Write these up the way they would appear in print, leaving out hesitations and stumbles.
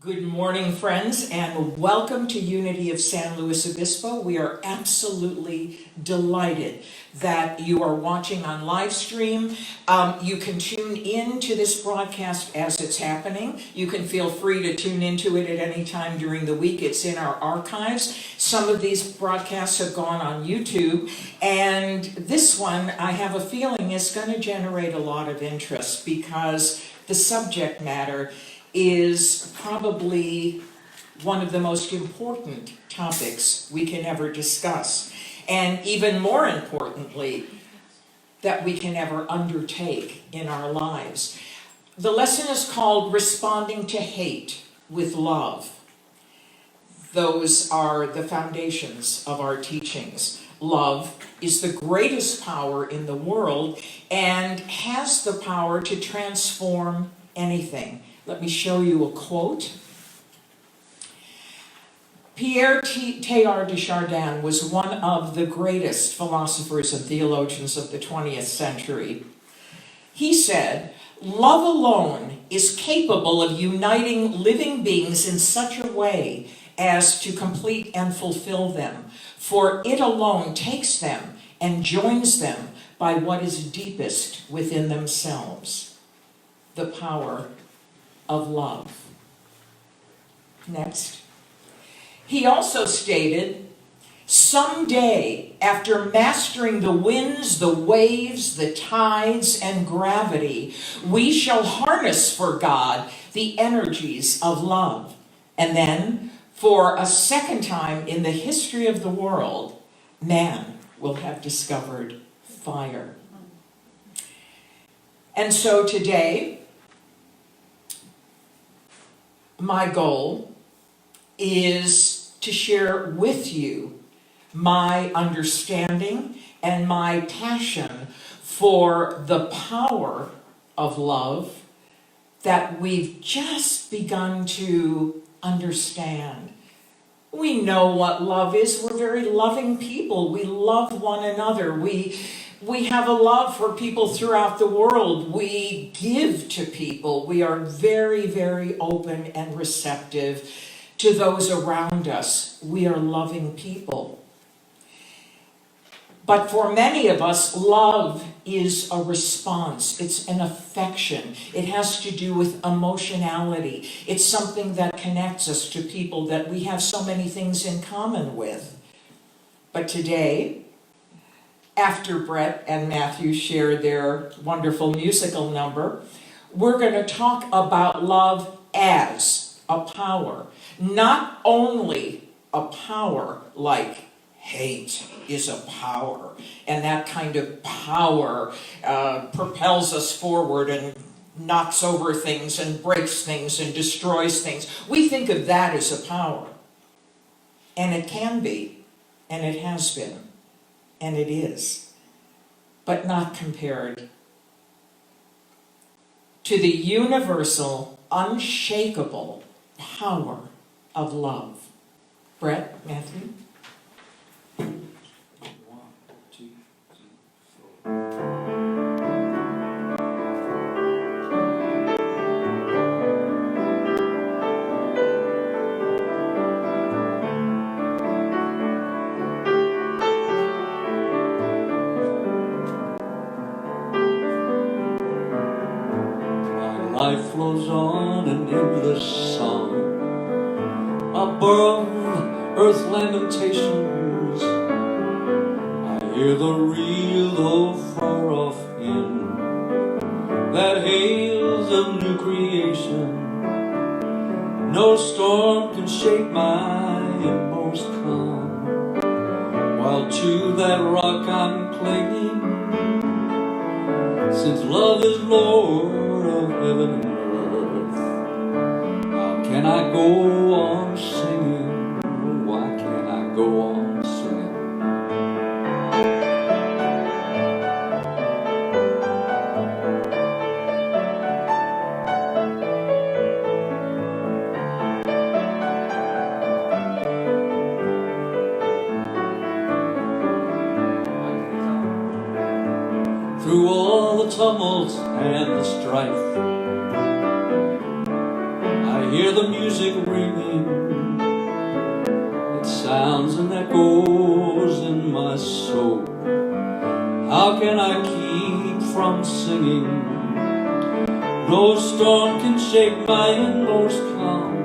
Good morning, friends, and welcome to Unity of San Luis Obispo. We are absolutely delighted that you are watching on Livestream. You can tune in to this broadcast as it's happening. You can feel free to tune into it at any time during the week. It's in our archives. Some of these broadcasts have gone on YouTube, and this one, I have a feeling, is going to generate a lot of interest because the subject matter is probably one of the most important topics we can ever discuss, and even more importantly, that we can ever undertake in our lives. The lesson is called Responding to Hate with Love. Those are the foundations of our teachings. Love is the greatest power in the world and has the power to transform anything. Let me show you a quote. Pierre Teilhard de Chardin was one of the greatest philosophers and theologians of the 20th century. He said, "Love alone is capable of uniting living beings in such a way as to complete and fulfill them, for it alone takes them and joins them by what is deepest within themselves, the power of love." Next. He also stated, "Someday, after mastering the winds, the waves, the tides, and gravity, we shall harness for God the energies of love. And then, for a second time in the history of the world, man will have discovered fire." And so today, my goal is to share with you my understanding and my passion for the power of love that we've just begun to understand. We know what love is. We're very loving people. We love one another. We have a love for people throughout the world. We give to people. We are very, very open and receptive to those around us. We are loving people. But for many of us, love is a response. It's an affection. It has to do with emotionality. It's something that connects us to people that we have so many things in common with. But today, after Brett and Matthew share their wonderful musical number, we're going to talk about love as a power. Not only a power like hate is a power, and that kind of power propels us forward and knocks over things and breaks things and destroys things. We think of that as a power. And it can be, and it has been, and it is, but not compared to the universal, unshakable power of love. Brett, Matthew? Life flows on an endless song above earth's lamentations. I hear the reel of far-off hymn that hails a new creation. No storm can shake my inmost calm, while to that rock I'm clinging, since love is Lord of heaven and earth. How can I go on singing? Why can't I go on singing? Through all the tumult and the strife, I hear the music ringing. It sounds and echoes in my soul. How can I keep from singing? No storm can shake my inmost calm,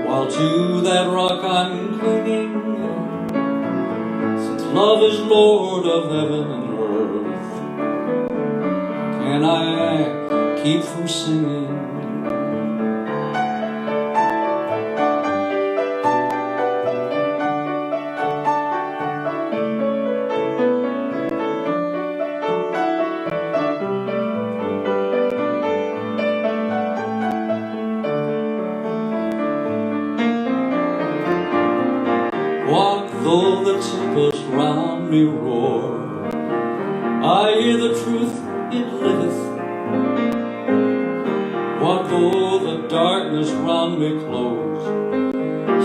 while to that rock I'm clinging. Since love is Lord of heaven and earth, can I keep from singing? What though the tempest round me roar? I hear the truth, it liveth. What though the darkness round me close?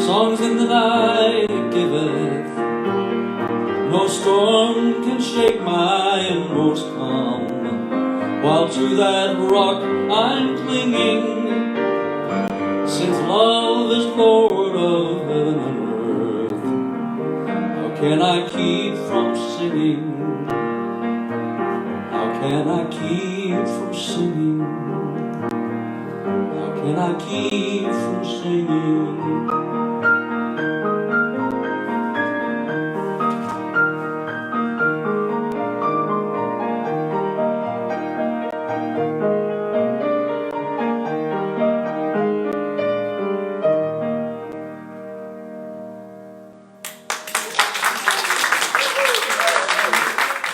Songs in the night it giveth. No storm can shake my inmost calm, while to that rock I'm clinging. Since love is Lord of heaven and earth, how can I keep from singing? How can I keep from singing? How can I keep from singing?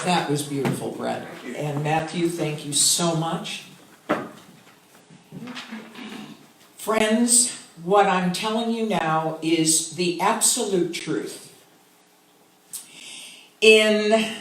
That was beautiful, Brett. And Matthew, thank you so much. Friends, what I'm telling you now is the absolute truth. In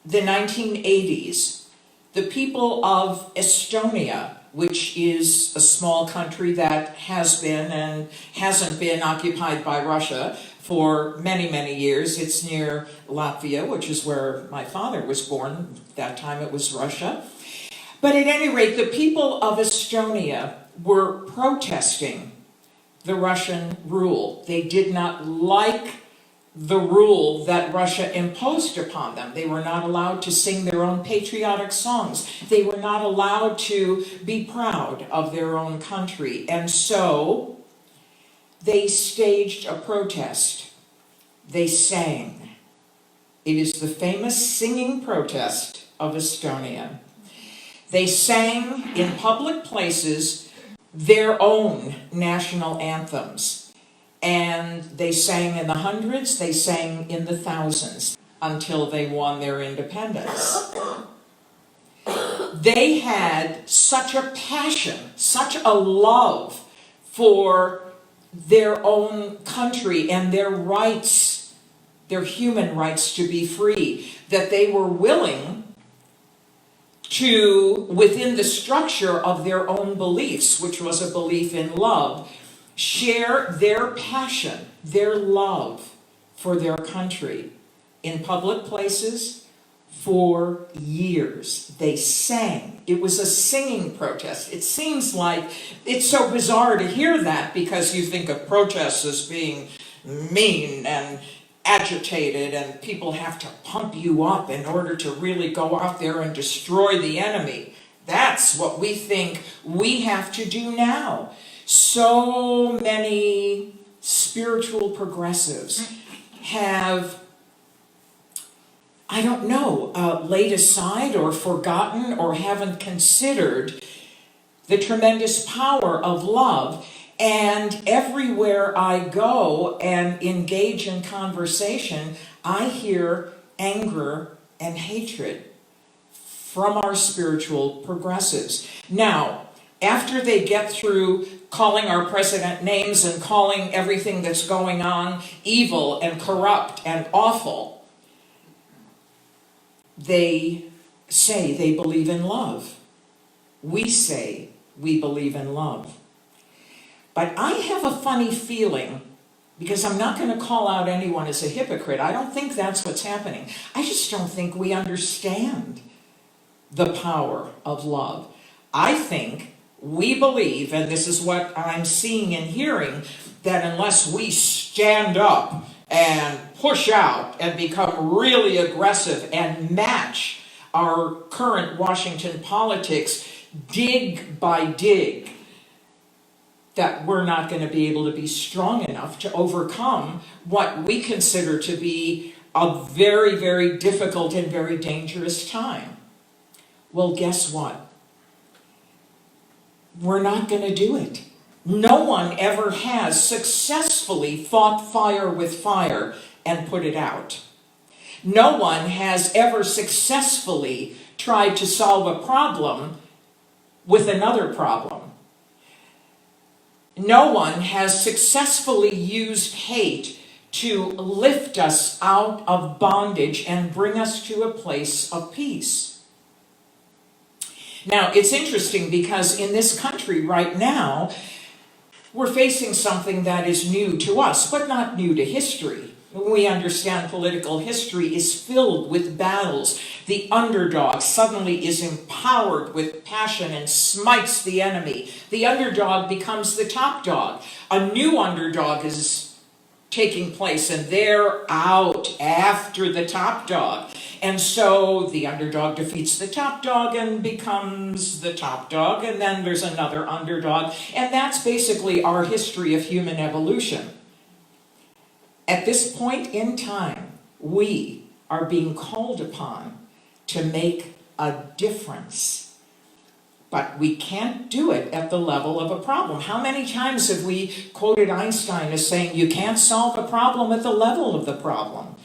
the 1980s, the people of Estonia, which is a small country that has been and hasn't been occupied by Russia for many, many years. It's near Latvia, which is where my father was born. That time it was Russia. But at any rate, the people of Estonia were protesting the Russian rule. They did not like the rule that Russia imposed upon them. They were not allowed to sing their own patriotic songs. They were not allowed to be proud of their own country. And so they staged a protest. They sang. It is the famous singing protest of Estonia. They sang in public places their own national anthems. And they sang in the hundreds, they sang in the thousands until they won their independence. They had such a passion, such a love for their own country and their rights, their human rights to be free, that they were willing to, within the structure of their own beliefs, which was a belief in love, share their passion, their love for their country in public places for years. They sang. It was a singing protest. It seems like it's so bizarre to hear that because you think of protests as being mean and agitated and people have to pump you up in order to really go out there and destroy the enemy. That's what we think we have to do now. So many spiritual progressives have, I don't know, laid aside or forgotten or haven't considered the tremendous power of love. And everywhere I go and engage in conversation, I hear anger and hatred from our spiritual progressives. Now, after they get through calling our president names and calling everything that's going on evil and corrupt and awful, they say they believe in love. We say we believe in love. But I have a funny feeling, because I'm not going to call out anyone as a hypocrite. I don't think that's what's happening. I just don't think we understand the power of love. I think we believe, and this is what I'm seeing and hearing, that unless we stand up and push out and become really aggressive and match our current Washington politics dig by dig, that we're not going to be able to be strong enough to overcome what we consider to be a very, very difficult and very dangerous time. Well, guess what? We're not going to do it. No one ever has successfully fought fire with fire and put it out. No one has ever successfully tried to solve a problem with another problem. No one has successfully used hate to lift us out of bondage and bring us to a place of peace. Now, it's interesting because in this country right now, we're facing something that is new to us, but not new to history. We understand political history is filled with battles. The underdog suddenly is empowered with passion and smites the enemy. The underdog becomes the top dog. A new underdog is taking place, and they're out after the top dog. And so the underdog defeats the top dog and becomes the top dog, and then there's another underdog. And that's basically our history of human evolution. At this point in time, we are being called upon to make a difference. But we can't do it at the level of a problem. How many times have we quoted Einstein as saying, you can't solve a problem at the level of the problem?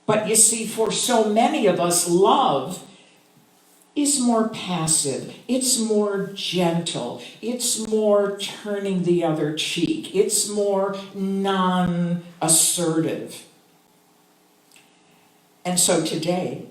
But you see, for so many of us, love is more passive. It's more gentle. It's more turning the other cheek. It's more non-assertive. And so today,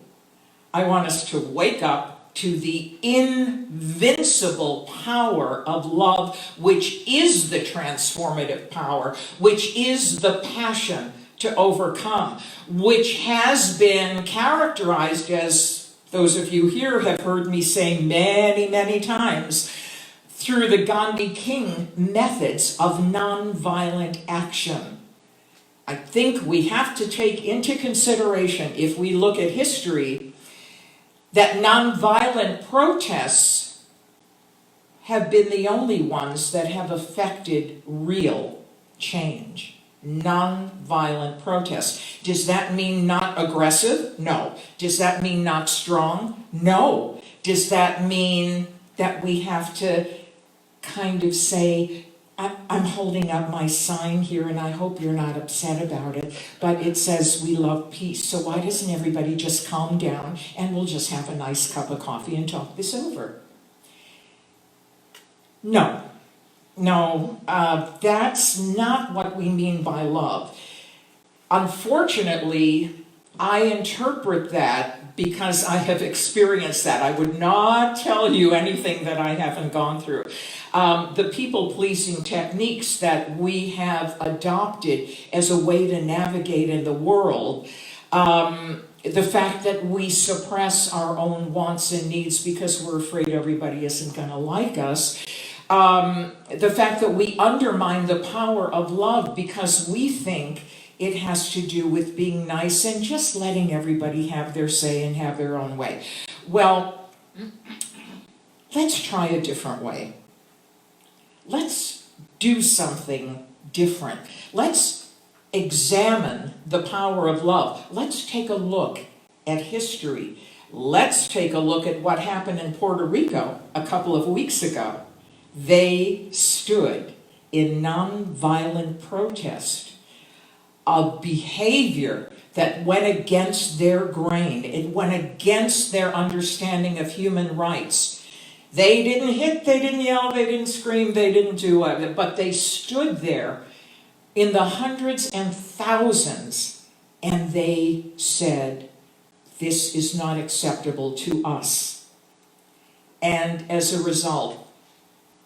I want us to wake up to the invincible power of love, which is the transformative power, which is the passion to overcome, which has been characterized, as those of you here have heard me say many, many times, through the Gandhi King methods of nonviolent action. I think we have to take into consideration, if we look at history, that nonviolent protests have been the only ones that have affected real change. Nonviolent protests. Does that mean not aggressive? No. Does that mean not strong? No. Does that mean that we have to kind of say, I'm holding up my sign here and I hope you're not upset about it, but it says we love peace. So why doesn't everybody just calm down and we'll just have a nice cup of coffee and talk this over? No. No, that's not what we mean by love. Unfortunately, I interpret that because I have experienced that. I would not tell you anything that I haven't gone through. The people-pleasing techniques that we have adopted as a way to navigate in the world, the fact that we suppress our own wants and needs because we're afraid everybody isn't going to like us, the fact that we undermine the power of love because we think it has to do with being nice and just letting everybody have their say and have their own way. Well, let's try a different way. Let's do something different. Let's examine the power of love. Let's take a look at history. Let's take a look at what happened in Puerto Rico a couple of weeks ago. They stood in nonviolent protest of behavior that went against their grain. It went against their understanding of human rights. They didn't hit, they didn't yell, they didn't scream, they didn't do it, but they stood there in the hundreds and thousands and they said, this is not acceptable to us. And as a result,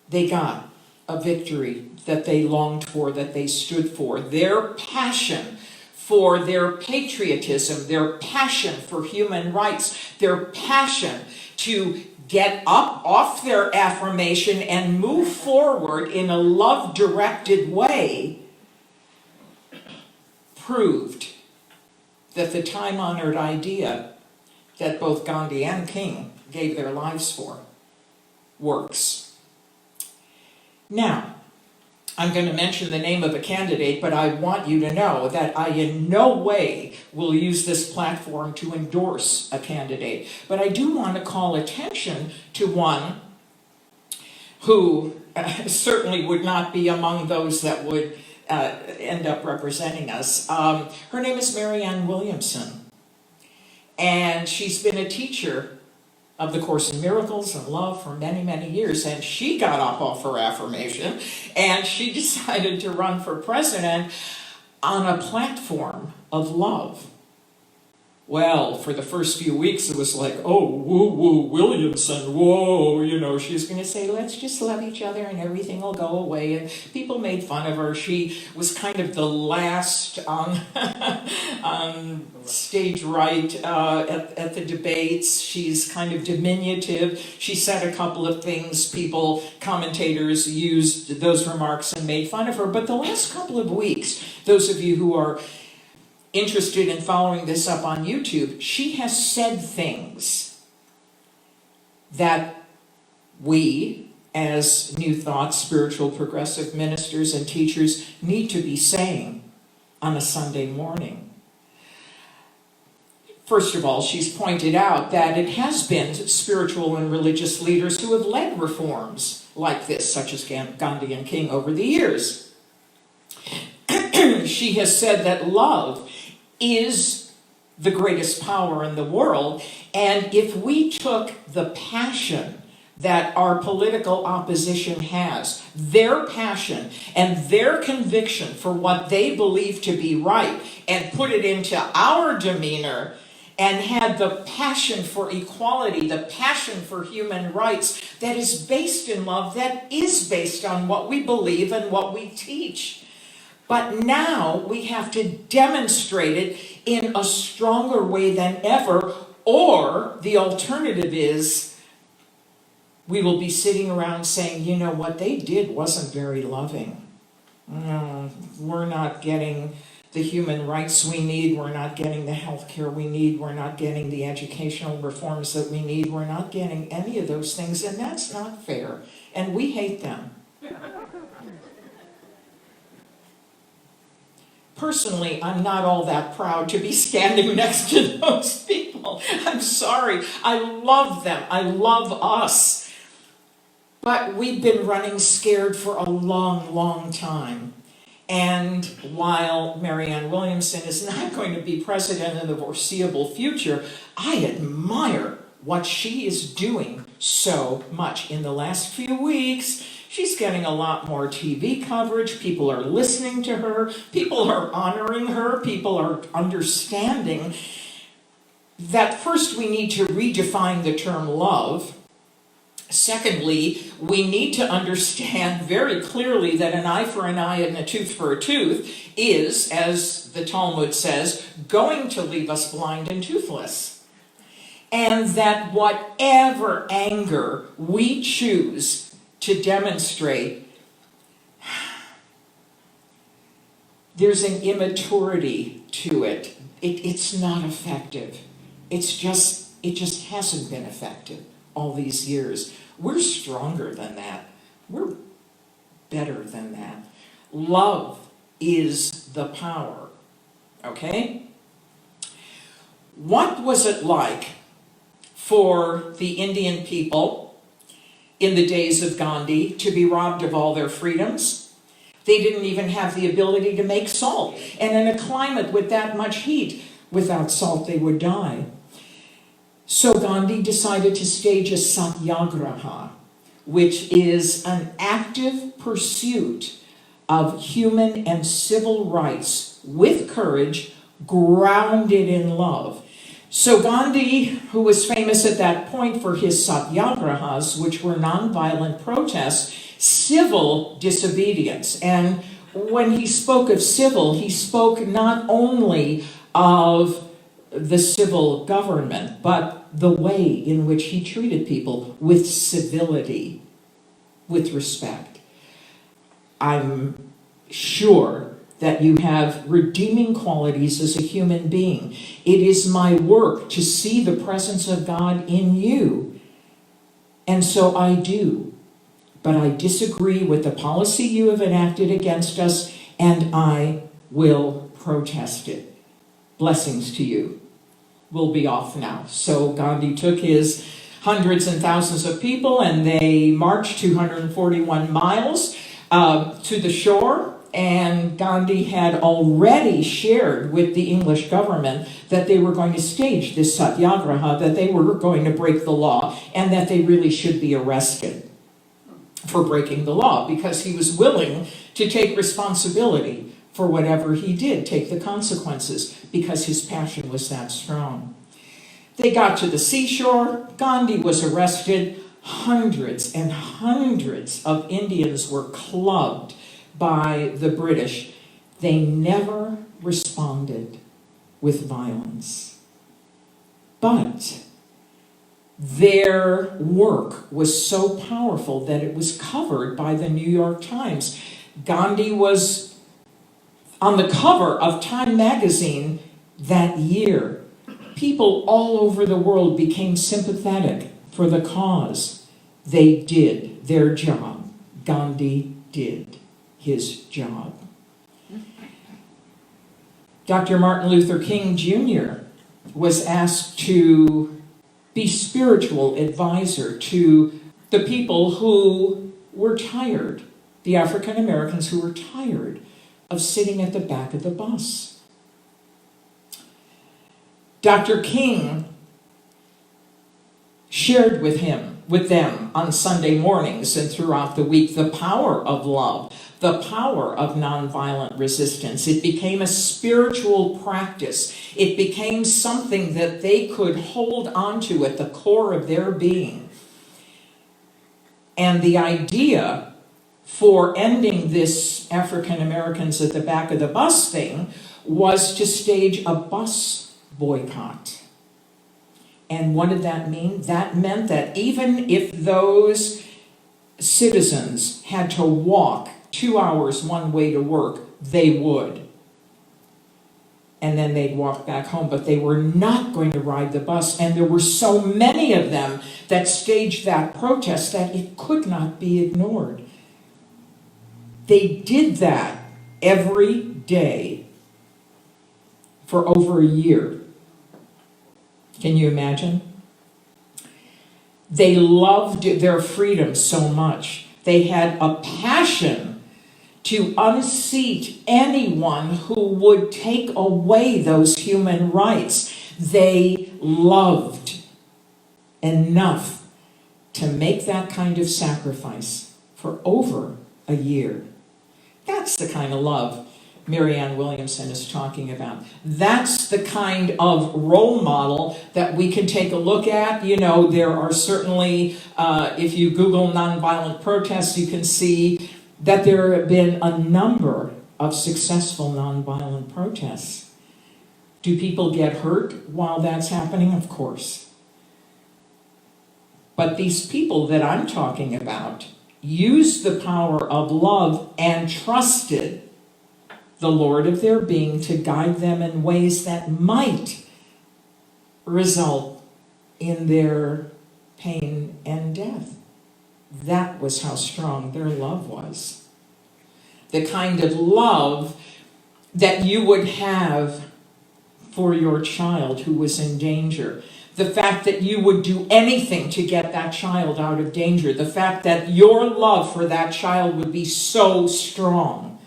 they got a victory that they longed for, that they stood for. Their passion for their patriotism, their passion for human rights, their passion to get up off their affirmation and move forward in a love-directed way, proved that the time-honored idea that both Gandhi and King gave their lives for works. Now, I'm going to mention the name of a candidate, but I want you to know that I in no way will use this platform to endorse a candidate. But I do want to call attention to one who certainly would not be among those that would end up representing us. Her name is Marianne Williamson, and she's been a teacher of the Course in Miracles and Love for many, many years, and she got up off her affirmation and she decided to run for president on a platform of love. Well, for the first few weeks it was like, oh, woo-woo, Williamson, whoa, you know, she's going to say, let's just love each other and everything will go away. And people made fun of her. She was kind of the last on stage right at the debates. She's kind of diminutive. She said a couple of things. Commentators used those remarks and made fun of her. But the last couple of weeks, those of you who are interested in following this up on YouTube, she has said things that we, as New Thought, spiritual progressive ministers and teachers, need to be saying on a Sunday morning. First of all, she's pointed out that it has been spiritual and religious leaders who have led reforms like this, such as Gandhi and King, over the years. She has said that love is the greatest power in the world, and if we took the passion that our political opposition has, their passion and their conviction for what they believe to be right, and put it into our demeanor, and had the passion for equality, the passion for human rights that is based in love, that is based on what we believe and what we teach. But now we have to demonstrate it in a stronger way than ever, or the alternative is we will be sitting around saying, you know, what they did wasn't very loving. We're not getting the human rights we need. We're not getting the health care we need. We're not getting the educational reforms that we need. We're not getting any of those things, and that's not fair. And we hate them. Personally, I'm not all that proud to be standing next to those people. I'm sorry. I love them. I love us. But we've been running scared for a long, long time. And while Marianne Williamson is not going to be president in the foreseeable future, I admire what she is doing so much. In the last few weeks, she's getting a lot more TV coverage. People are listening to her. People are honoring her. People are understanding that first we need to redefine the term love. Secondly, we need to understand very clearly that an eye for an eye and a tooth for a tooth is, as the Talmud says, going to leave us blind and toothless. And that whatever anger we choose to demonstrate, there's an immaturity to it. It's not effective. It just hasn't been effective all these years. We're stronger than that. We're better than that. Love is the power. Okay? What was it like for the Indian people in the days of Gandhi to be robbed of all their freedoms? They didn't even have the ability to make salt. And in a climate with that much heat, without salt they would die. So Gandhi decided to stage a satyagraha, which is an active pursuit of human and civil rights with courage, grounded in love. So Gandhi, who was famous at that point for his satyagrahas, which were nonviolent protests, civil disobedience. And when he spoke of civil, he spoke not only of the civil government, but the way in which he treated people with civility, with respect. I'm sure that you have redeeming qualities as a human being. It is my work to see the presence of God in you, and so I do. But I disagree with the policy you have enacted against us, and I will protest it. Blessings to you. We'll be off now. So Gandhi took his hundreds and thousands of people, and they marched 241 miles to the shore. And Gandhi had already shared with the English government that they were going to stage this satyagraha, that they were going to break the law, and that they really should be arrested for breaking the law, because he was willing to take responsibility for whatever he did, take the consequences, because his passion was that strong. They got to the seashore. Gandhi was arrested. Hundreds and hundreds of Indians were clubbed by the British. They never responded with violence. But their work was so powerful that it was covered by the New York Times. Gandhi was on the cover of Time magazine that year. People all over the world became sympathetic for the cause. They did their job. Gandhi did his job. Dr. Martin Luther King Jr. was asked to be spiritual advisor to the people who were tired, the African Americans who were tired of sitting at the back of the bus. Dr. King shared with them on Sunday mornings and throughout the week the power of love, the power of nonviolent resistance. It became a spiritual practice. It became something that they could hold onto at the core of their being. And the idea for ending this African Americans at the back of the bus thing was to stage a bus boycott. And what did that mean? That meant that even if those citizens had to walk 2 hours one way to work, they would. And then they'd walk back home, but they were not going to ride the bus. And there were so many of them that staged that protest that it could not be ignored. They did that every day for over a year. Can you imagine? They loved their freedom so much. They had a passion to unseat anyone who would take away those human rights. They loved enough to make that kind of sacrifice for over a year. That's the kind of love Marianne Williamson is talking about. That's the kind of role model that we can take a look at. You know, there are certainly, if you Google nonviolent protests, you can see that there have been a number of successful nonviolent protests. Do people get hurt while that's happening? Of course. But these people that I'm talking about used the power of love and trusted the Lord of their being to guide them in ways that might result in their pain and death. That was how strong their love was. The kind of love that you would have for your child who was in danger. The fact that you would do anything to get that child out of danger. The fact that your love for that child would be so strong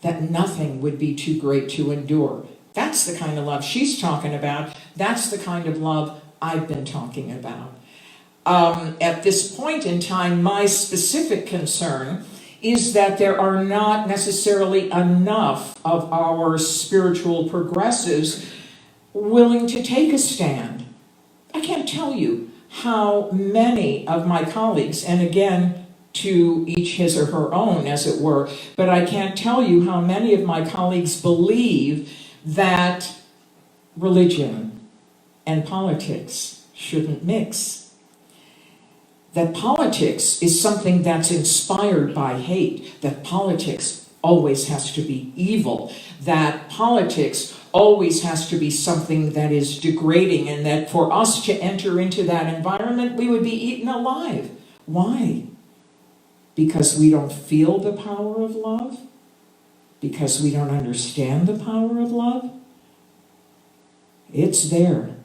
that nothing would be too great to endure. That's the kind of love she's talking about. That's the kind of love I've been talking about. At this point in time, my specific concern is that there are not necessarily enough of our spiritual progressives willing to take a stand. I can't tell you how many of my colleagues, and again, to each his or her own, as it were, but I can't tell you how many of my colleagues believe that religion and politics shouldn't mix. That politics is something that's inspired by hate, that politics always has to be evil, that politics always has to be something that is degrading, and that for us to enter into that environment, we would be eaten alive. Why? Because we don't feel the power of love? Because we don't understand the power of love? It's there.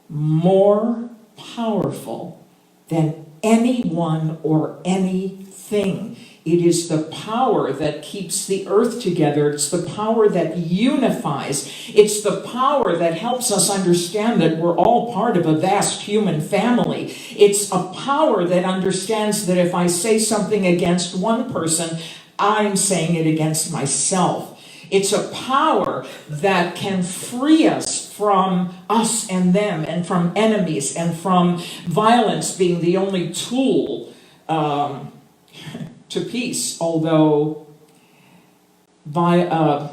More powerful than anyone or anything. It is the power that keeps the earth together. It's the power that unifies. It's the power that helps us understand that we're all part of a vast human family. It's a power that understands that if I say something against one person, I'm saying it against myself. It's a power that can free us from us and them, and from enemies, and from violence being the only tool to peace, although violence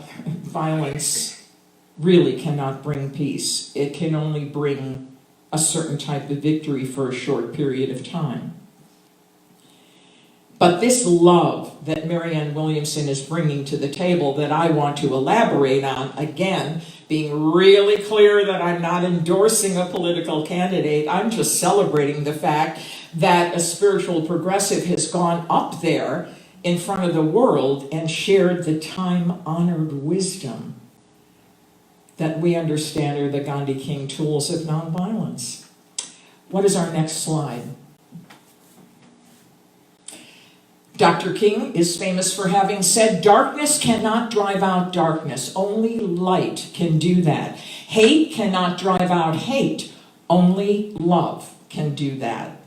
really cannot bring peace. It can only bring a certain type of victory for a short period of time. But this love that Marianne Williamson is bringing to the table that I want to elaborate on, again, being really clear that I'm not endorsing a political candidate, I'm just celebrating the fact that a spiritual progressive has gone up there in front of the world and shared the time-honored wisdom that we understand are the Gandhi King tools of nonviolence. What is our next slide? Dr. King is famous for having said, "Darkness cannot drive out darkness. Only light can do that. Hate cannot drive out hate. Only love can do that."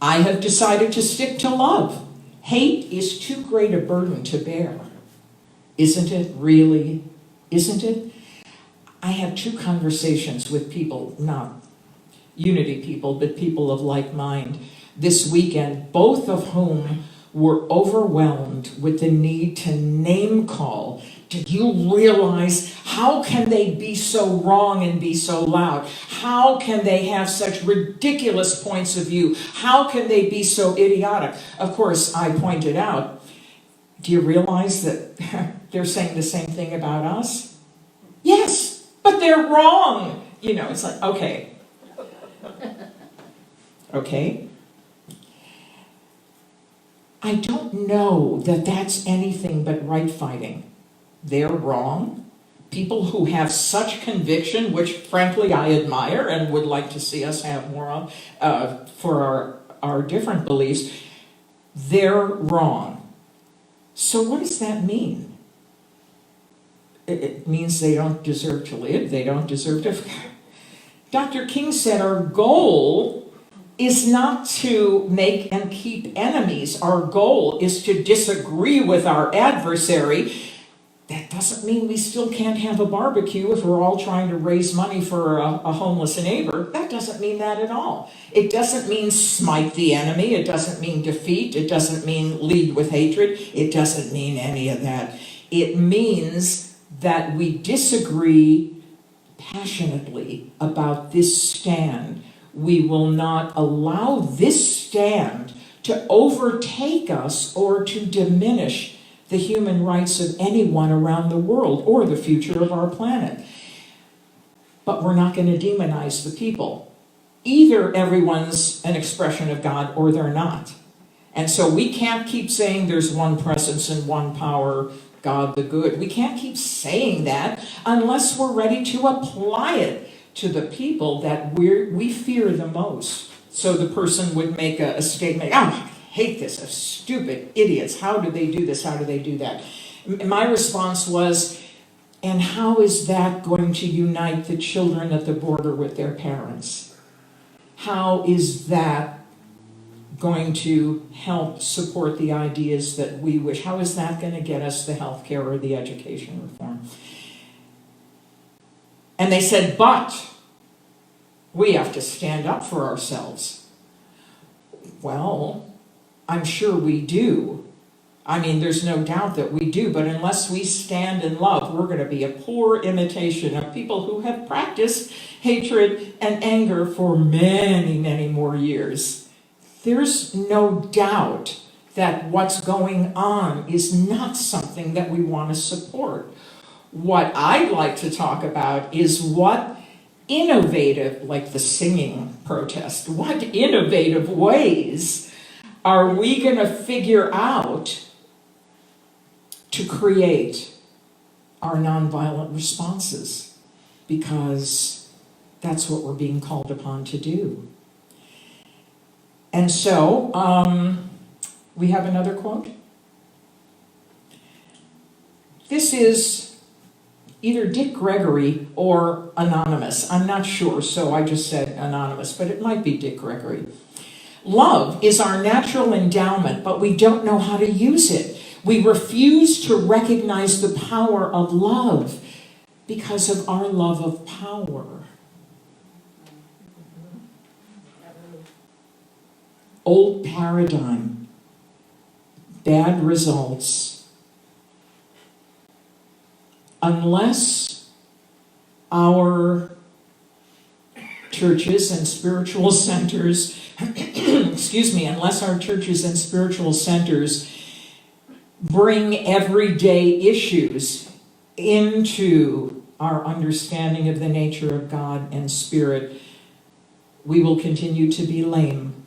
I have decided to stick to love. Hate is too great a burden to bear. Isn't it really? Isn't it? I had 2 conversations with people, not unity people, but people of like mind this weekend, both of whom were overwhelmed with the need to name call. Did you realize how can they be so wrong and be so loud? How can they have such ridiculous points of view? How can they be so idiotic? Of course, I pointed out, do you realize that they're saying the same thing about us? Yes, but they're wrong. You know, it's like, okay. Okay. I don't know that that's anything but right fighting. They're wrong. People who have such conviction, which frankly I admire and would like to see us have more of for our different beliefs, they're wrong. So what does that mean? It means they don't deserve to live. They don't deserve to... Dr. King said our goal is not to make and keep enemies. Our goal is to disagree with our adversary. That doesn't mean we still can't have a barbecue if we're all trying to raise money for a homeless neighbor. That doesn't mean that at all. It doesn't mean smite the enemy. It doesn't mean defeat. It doesn't mean lead with hatred. It doesn't mean any of that. It means that we disagree passionately about this stand. We will not allow this stand to overtake us or to diminish the human rights of anyone around the world or the future of our planet. But we're not going to demonize the people. Either everyone's an expression of God or they're not. And so we can't keep saying there's one presence and one power, God the good. We can't keep saying that unless we're ready to apply it to the people that we fear the most. So the person would make a statement, "Oh, I hate this, stupid idiots. How do they do this? How do they do that?" My response was, and how is that going to unite the children at the border with their parents? How is that going to help support the ideas that we wish? How is that going to get us the health care or the education reform? And they said, but we have to stand up for ourselves. Well, I'm sure we do. I mean, there's no doubt that we do, but unless we stand in love, we're going to be a poor imitation of people who have practiced hatred and anger for many, many more years. There's no doubt that what's going on is not something that we want to support. What I'd like to talk about is what innovative, like the singing protest, what innovative ways are we going to figure out to create our nonviolent responses? Because that's what we're being called upon to do. And so, we have another quote. This is either Dick Gregory or anonymous. I'm not sure, so I just said anonymous, but it might be Dick Gregory. Love is our natural endowment, but we don't know how to use it. We refuse to recognize the power of love because of our love of power. Old paradigm, bad results. Unless our churches and spiritual centers, unless our churches and spiritual centers bring everyday issues into our understanding of the nature of God and Spirit, we will continue to be lame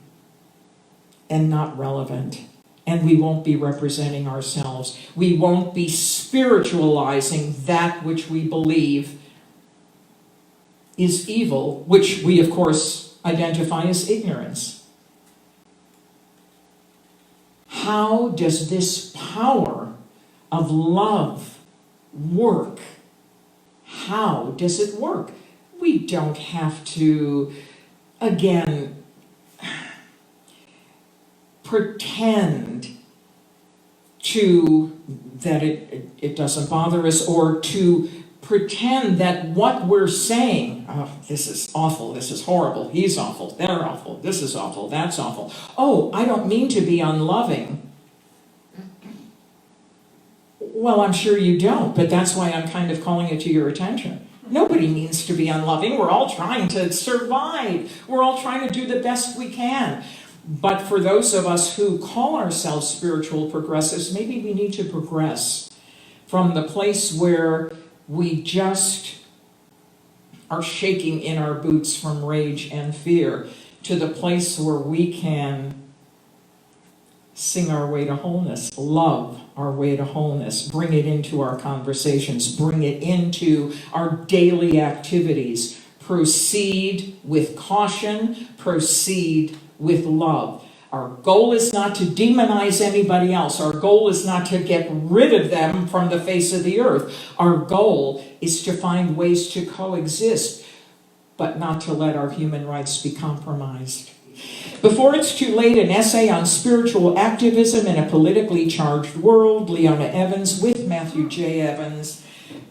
and not relevant. And we won't be representing ourselves. We won't be spiritualizing that which we believe is evil, which we, of course, identify as ignorance. How does this power of love work? How does it work? We don't have to, again, pretend that it doesn't bother us, or to pretend that what we're saying, oh, this is awful, this is horrible, he's awful, they're awful, this is awful, that's awful. Oh, I don't mean to be unloving. Well, I'm sure you don't, but that's why I'm kind of calling it to your attention. Nobody means to be unloving. We're all trying to survive. We're all trying to do the best we can. But for those of us who call ourselves spiritual progressives, maybe we need to progress from the place where we just are shaking in our boots from rage and fear to the place where we can sing our way to wholeness, love our way to wholeness, bring it into our conversations, bring it into our daily activities, proceed with caution, proceed with love. Our goal is not to demonize anybody else. Our goal is not to get rid of them from the face of the earth. Our goal is to find ways to coexist, but not to let our human rights be compromised. Before it's too late, an essay on spiritual activism in a politically charged world, Leona Evans with Matthew J. Evans.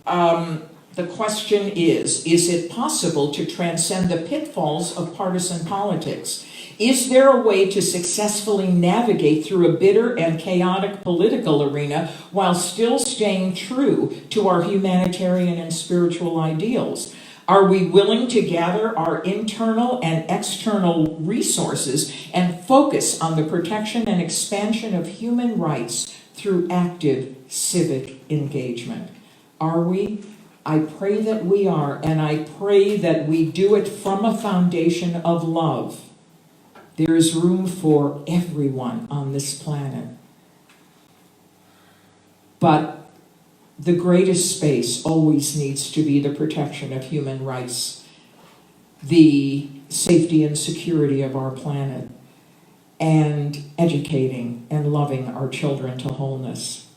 The question is it possible to transcend the pitfalls of partisan politics? Is there a way to successfully navigate through a bitter and chaotic political arena while still staying true to our humanitarian and spiritual ideals? Are we willing to gather our internal and external resources and focus on the protection and expansion of human rights through active civic engagement? Are we? I pray that we are, and I pray that we do it from a foundation of love. There is room for everyone on this planet. But the greatest space always needs to be the protection of human rights, the safety and security of our planet, and educating and loving our children to wholeness.